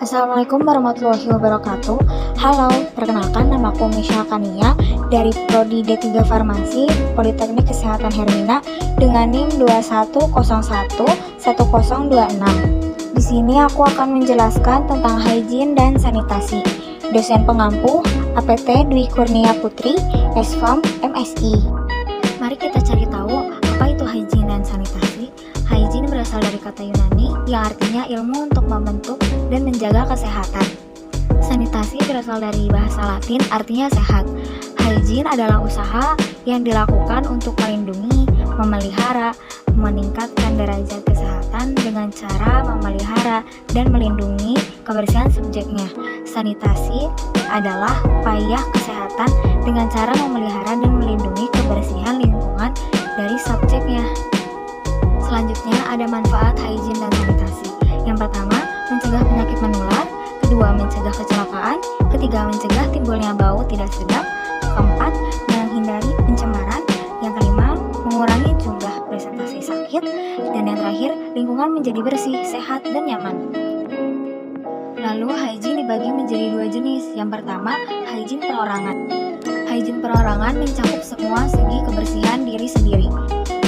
Assalamualaikum warahmatullahi wabarakatuh. Halo, perkenalkan namaku Misha Kania dari Prodi D3 Farmasi Politeknik Kesehatan Hermina dengan NIM 21011026. Di sini aku akan menjelaskan tentang hygiene dan sanitasi. Dosen pengampu APT Dwi Kurnia Putri, S.Pharm, MSI. Mari kita cari tahu apa itu hygiene dan sanitasi. Hygiene berasal dari kata Yunani yang artinya ilmu untuk membentuk dan menjaga kesehatan. Sanitasi berasal dari bahasa Latin artinya sehat. Hygiene adalah usaha yang dilakukan untuk melindungi, memelihara, meningkatkan derajat kesehatan dengan cara memelihara dan melindungi kebersihan subjeknya. Sanitasi adalah upaya kesehatan dengan cara memelihara dan melindungi kebersihan lingkungan dari subjeknya. Selanjutnya ada manfaat hygiene dan sanitasi. Yang pertama, mencegah penyakit menular. Kedua, mencegah kecelakaan. Ketiga, mencegah timbulnya bau tidak sedap. Keempat, menghindari pencemaran. Yang kelima, mengurangi jumlah presentasi sakit. Dan yang terakhir, lingkungan menjadi bersih, sehat, dan nyaman. Lalu, hygiene dibagi menjadi dua jenis. Yang pertama, hygiene perorangan. Hygiene perorangan mencakup semua segi kebersihan diri sendiri.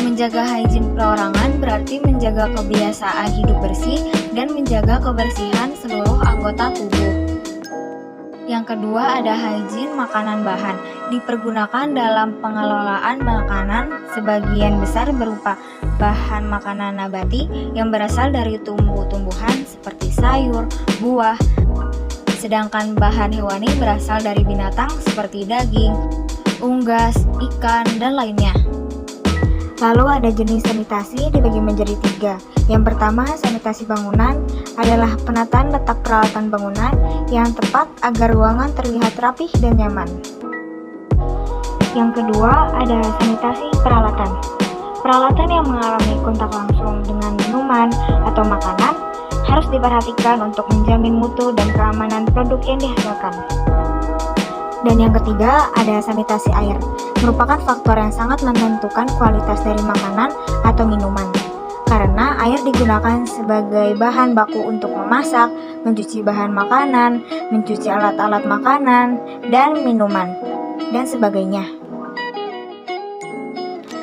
Menjaga hygiene perorangan berarti menjaga kebiasaan hidup bersih dan menjaga kebersihan seluruh anggota tubuh. Yang kedua ada hygiene makanan bahan. Dipergunakan dalam pengelolaan makanan sebagian besar berupa bahan makanan nabati yang berasal dari tumbuh-tumbuhan seperti sayur, buah. Sedangkan bahan hewani berasal dari binatang seperti daging, unggas, ikan, dan lainnya. Lalu ada jenis sanitasi dibagi menjadi tiga. Yang pertama, sanitasi bangunan adalah penataan letak peralatan bangunan yang tepat agar ruangan terlihat rapih dan nyaman. Yang kedua, ada sanitasi peralatan. Peralatan yang mengalami kontak langsung dengan minuman atau makanan harus diperhatikan untuk menjamin mutu dan keamanan produk yang dihasilkan. Dan yang ketiga, ada sanitasi air. Merupakan faktor yang sangat menentukan kualitas dari makanan atau minuman. Karena air digunakan sebagai bahan baku untuk memasak, mencuci bahan makanan, mencuci alat-alat makanan, dan minuman, dan sebagainya.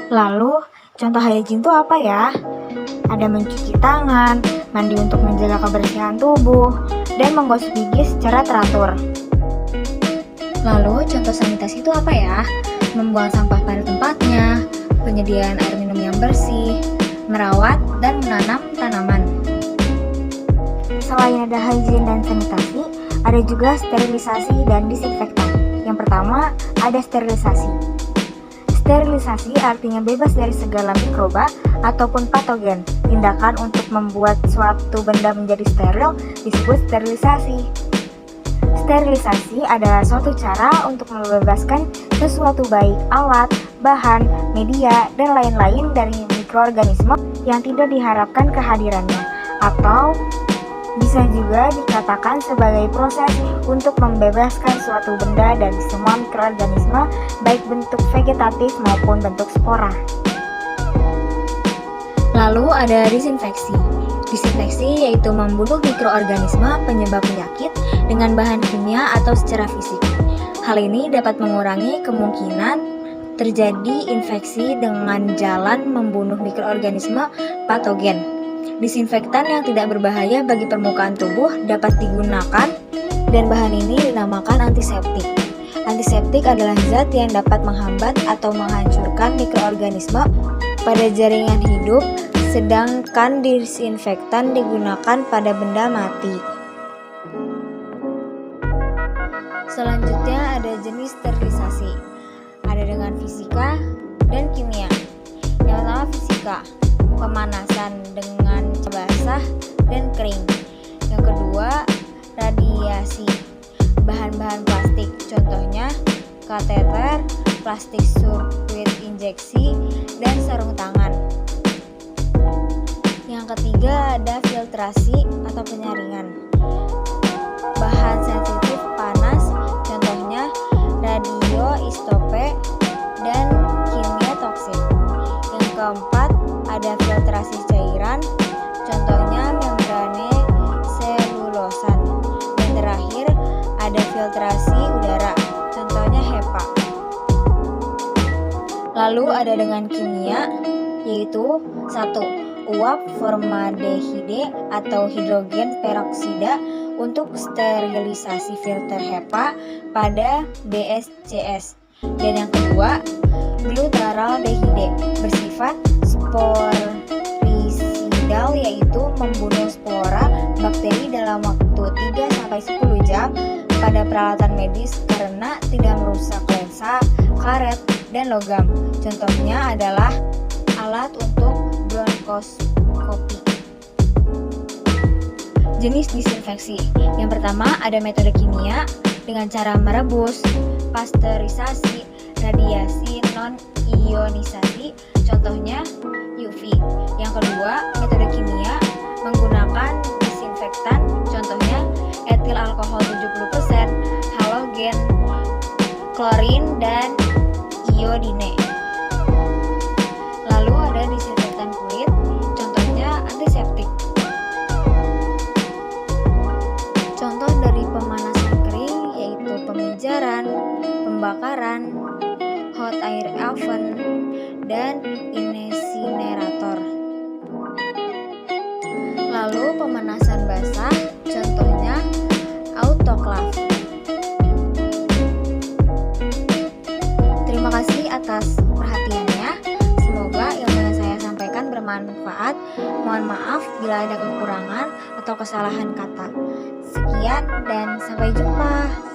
Lalu, contoh hygiene itu apa ya? Ada mencuci tangan, mandi untuk menjaga kebersihan tubuh, dan menggosok gigi secara teratur. Lalu, contoh sanitasi itu apa ya? Membuang sampah pada tempatnya, penyediaan air minum yang bersih, merawat dan menanam tanaman. Selain ada hygiene dan sanitasi, ada juga sterilisasi dan disinfektan. Yang pertama, ada sterilisasi. Sterilisasi artinya bebas dari segala mikroba ataupun patogen. Tindakan untuk membuat suatu benda menjadi steril disebut sterilisasi. Sterilisasi adalah suatu cara untuk membebaskan sesuatu baik alat, bahan, media, dan lain-lain dari mikroorganisme yang tidak diharapkan kehadirannya, atau bisa juga dikatakan sebagai proses untuk membebaskan suatu benda dari semua mikroorganisme baik bentuk vegetatif maupun bentuk spora. Lalu ada disinfeksi. Disinfeksi yaitu membunuh mikroorganisme penyebab penyakit dengan bahan kimia atau secara fisik. Hal ini dapat mengurangi kemungkinan terjadi infeksi dengan jalan membunuh mikroorganisme patogen. Disinfektan yang tidak berbahaya bagi permukaan tubuh dapat digunakan dan bahan ini dinamakan antiseptik. Antiseptik adalah zat yang dapat menghambat atau menghancurkan mikroorganisme pada jaringan hidup, sedangkan disinfektan digunakan pada benda mati. Selanjutnya ada jenis sterilisasi. Ada dengan fisika dan kimia. Yang pertama fisika, pemanasan dengan basah dan kering. Yang kedua radiasi, bahan-bahan plastik, contohnya kateter, plastik sirkuit injeksi, dan sarung tangan. Yang ketiga ada filtrasi atau penyaringan. Bahan sensitif panas, contohnya radioisotope dan kimia toksik. Yang keempat ada filtrasi cairan, contohnya membrane selulosan. ada filtrasi udara, contohnya HEPA. Lalu ada dengan kimia, yaitu 1. Uap formaldehida atau hidrogen peroksida untuk sterilisasi filter HEPA pada BSCS. Dan yang kedua, glutaraldehida bersifat sporicidal, yaitu membunuh spora bakteri dalam waktu 3-10 jam pada peralatan medis karena tidak merusak lensa, karet, dan logam. Contohnya adalah alat untuk bronkoskopi. Jenis disinfeksi. Yang pertama ada metode kimia dengan cara merebus, pasteurisasi, radiasi non-ionisasi, contohnya UV. Yang kedua, metode kimia menggunakan disinfektan, contohnya etil alkohol 70%, halogen, klorin, dan iodine. Lalu ada disinfektan kulit, contohnya antiseptik. Contoh dari pemanasan kering yaitu pemijaran, pembakaran, hot air oven, dan insinerator. Lalu pemanasan basah, contohnya autoclave. Terima kasih atas perhatiannya. Semoga ilmu yang saya sampaikan bermanfaat. Mohon maaf bila ada kekurangan atau kesalahan kata. Sekian dan sampai jumpa.